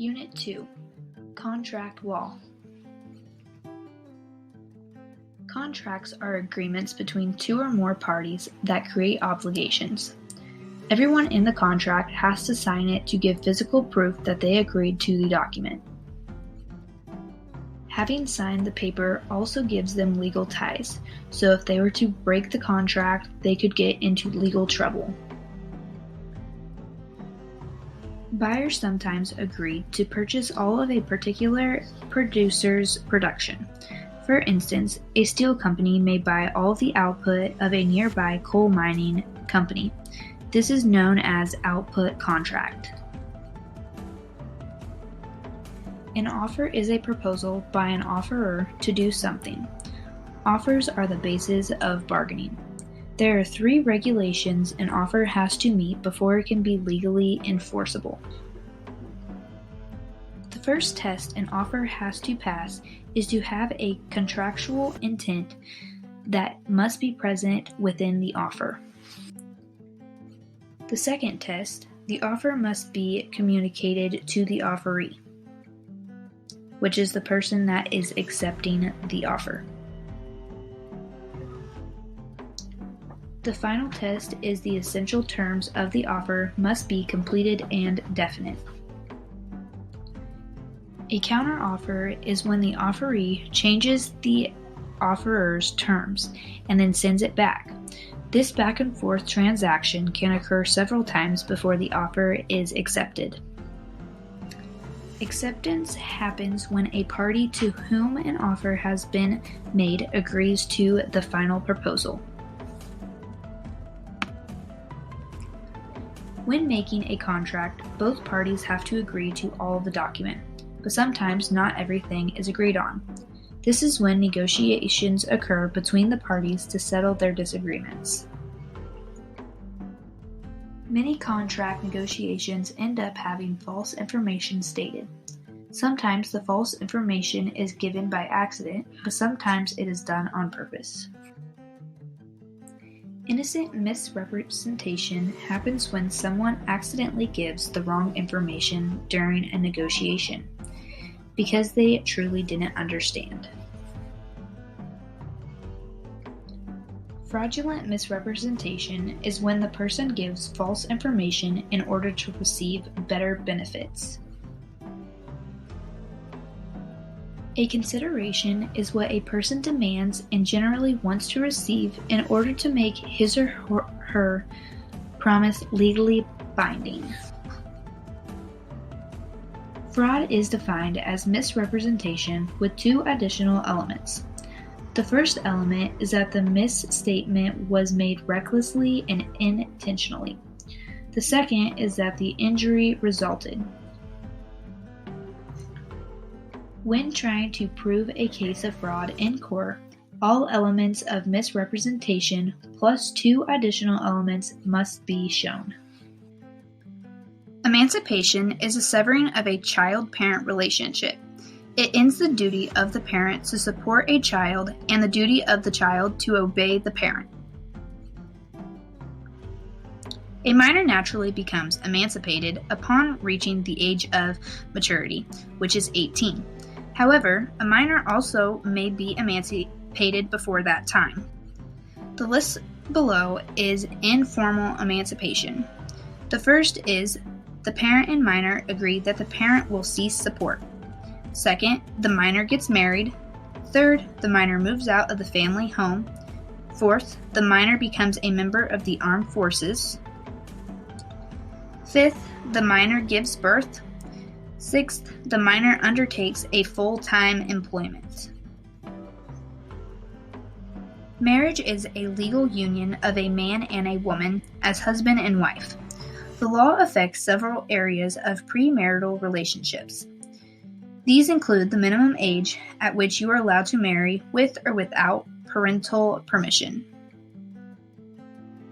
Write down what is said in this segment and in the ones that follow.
Unit 2. Contract Law. Contracts are agreements between two or more parties that create obligations. Everyone in the contract has to sign it to give physical proof that they agreed to the document. Having signed the paper also gives them legal ties, so if they were to break the contract, they could get into legal trouble. Buyers sometimes agree to purchase all of a particular producer's production. For instance, a steel company may buy all of the output of a nearby coal mining company. This is known as output contract. An offer is a proposal by an offeror to do something. Offers are the basis of bargaining. There are 3 regulations an offer has to meet before it can be legally enforceable. The first test an offer has to pass is to have a contractual intent that must be present within the offer. The second test, the offer must be communicated to the offeree, which is the person that is accepting the offer. The final test is the essential terms of the offer must be completed and definite. A counteroffer is when the offeree changes the offeror's terms and then sends it back. This back and forth transaction can occur several times before the offer is accepted. Acceptance happens when a party to whom an offer has been made agrees to the final proposal. When making a contract, both parties have to agree to all of the document, but sometimes not everything is agreed on. This is when negotiations occur between the parties to settle their disagreements. Many contract negotiations end up having false information stated. Sometimes the false information is given by accident, but sometimes it is done on purpose. Innocent misrepresentation happens when someone accidentally gives the wrong information during a negotiation because they truly didn't understand. Fraudulent misrepresentation is when the person gives false information in order to receive better benefits. A consideration is what a person demands and generally wants to receive in order to make his or her promise legally binding. Fraud is defined as misrepresentation with 2 additional elements. The first element is that the misstatement was made recklessly and unintentionally. The second is that the injury resulted. When trying to prove a case of fraud in court, all elements of misrepresentation plus 2 additional elements must be shown. Emancipation is a severing of a child-parent relationship. It ends the duty of the parent to support a child and the duty of the child to obey the parent. A minor naturally becomes emancipated upon reaching the age of maturity, which is 18. However, a minor also may be emancipated before that time. The list below is informal emancipation. The first is the parent and minor agree that the parent will cease support. Second, the minor gets married. Third, the minor moves out of the family home. Fourth, the minor becomes a member of the armed forces. Fifth, the minor gives birth. Sixth, the minor undertakes a full-time employment. Marriage is a legal union of a man and a woman as husband and wife. The law affects several areas of premarital relationships. These include the minimum age at which you are allowed to marry with or without parental permission.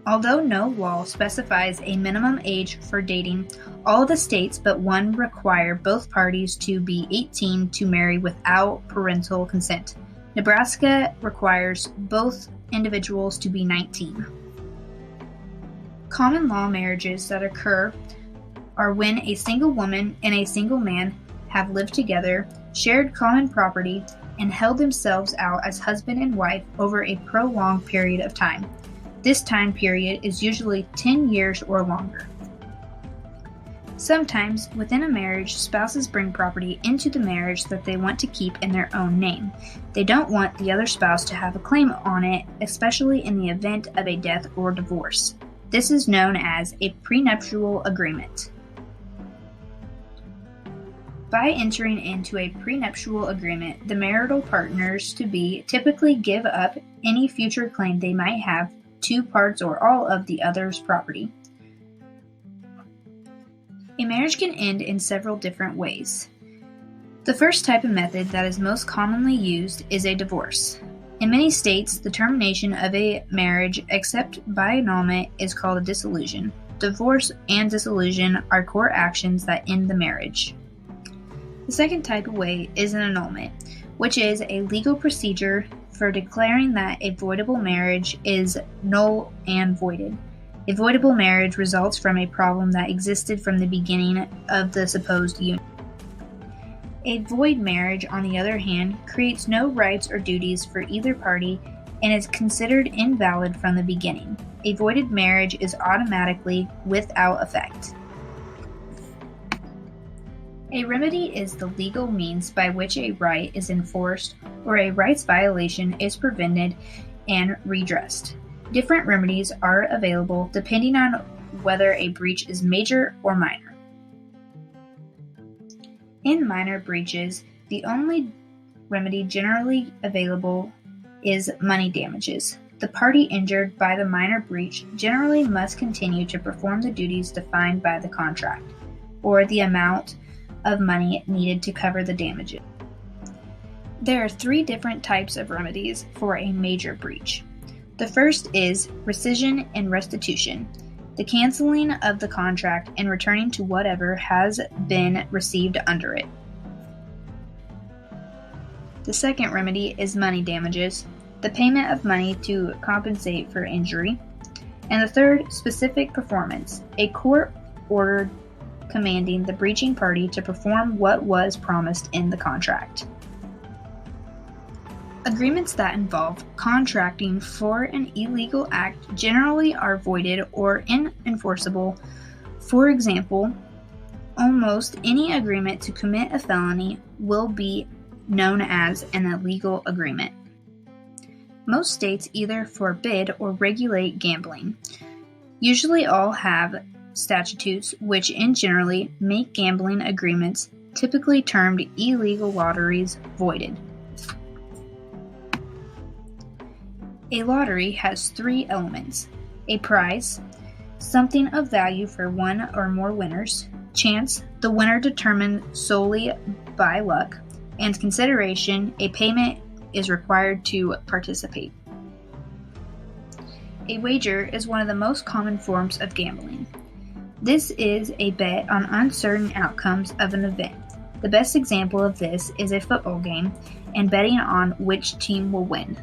Although no law specifies a minimum age for dating, all the states but one require both parties to be 18 to marry without parental consent. Nebraska requires both individuals to be 19. Common law marriages that occur are when a single woman and a single man have lived together, shared common property, and held themselves out as husband and wife over a prolonged period of time. This time period is usually 10 years or longer. Sometimes, within a marriage, spouses bring property into the marriage that they want to keep in their own name. They don't want the other spouse to have a claim on it, especially in the event of a death or divorce. This is known as a prenuptial agreement. By entering into a prenuptial agreement, the marital partners-to-be typically give up any future claim they might have to parts or all of the other's property. A marriage can end in several different ways. The first type of method that is most commonly used is a divorce. In many states, the termination of a marriage, except by annulment, is called a dissolution. Divorce and dissolution are court actions that end the marriage. The second type of way is an annulment, which is a legal procedure for declaring that a voidable marriage is null and voided. A voidable marriage results from a problem that existed from the beginning of the supposed union. A void marriage, on the other hand, creates no rights or duties for either party and is considered invalid from the beginning. A voided marriage is automatically without effect. A remedy is the legal means by which a right is enforced or a rights violation is prevented and redressed. Different remedies are available depending on whether a breach is major or minor. In minor breaches, the only remedy generally available is money damages. The party injured by the minor breach generally must continue to perform the duties defined by the contract, or the amount of money needed to cover the damages. There are 3 different types of remedies for a major breach. The first is rescission and restitution, the canceling of the contract and returning to whatever has been received under it. The second remedy is money damages, the payment of money to compensate for injury. And the third, specific performance, a court order commanding the breaching party to perform what was promised in the contract. Agreements that involve contracting for an illegal act generally are voided or unenforceable. For example, almost any agreement to commit a felony will be known as an illegal agreement. Most states either forbid or regulate gambling. Usually all have statutes which in generally make gambling agreements, typically termed illegal lotteries, voided. A lottery has 3 elements: a prize, something of value for one or more winners; chance, the winner determined solely by luck; and consideration, a payment is required to participate. A wager is one of the most common forms of gambling. This is a bet on uncertain outcomes of an event. The best example of this is a football game and betting on which team will win.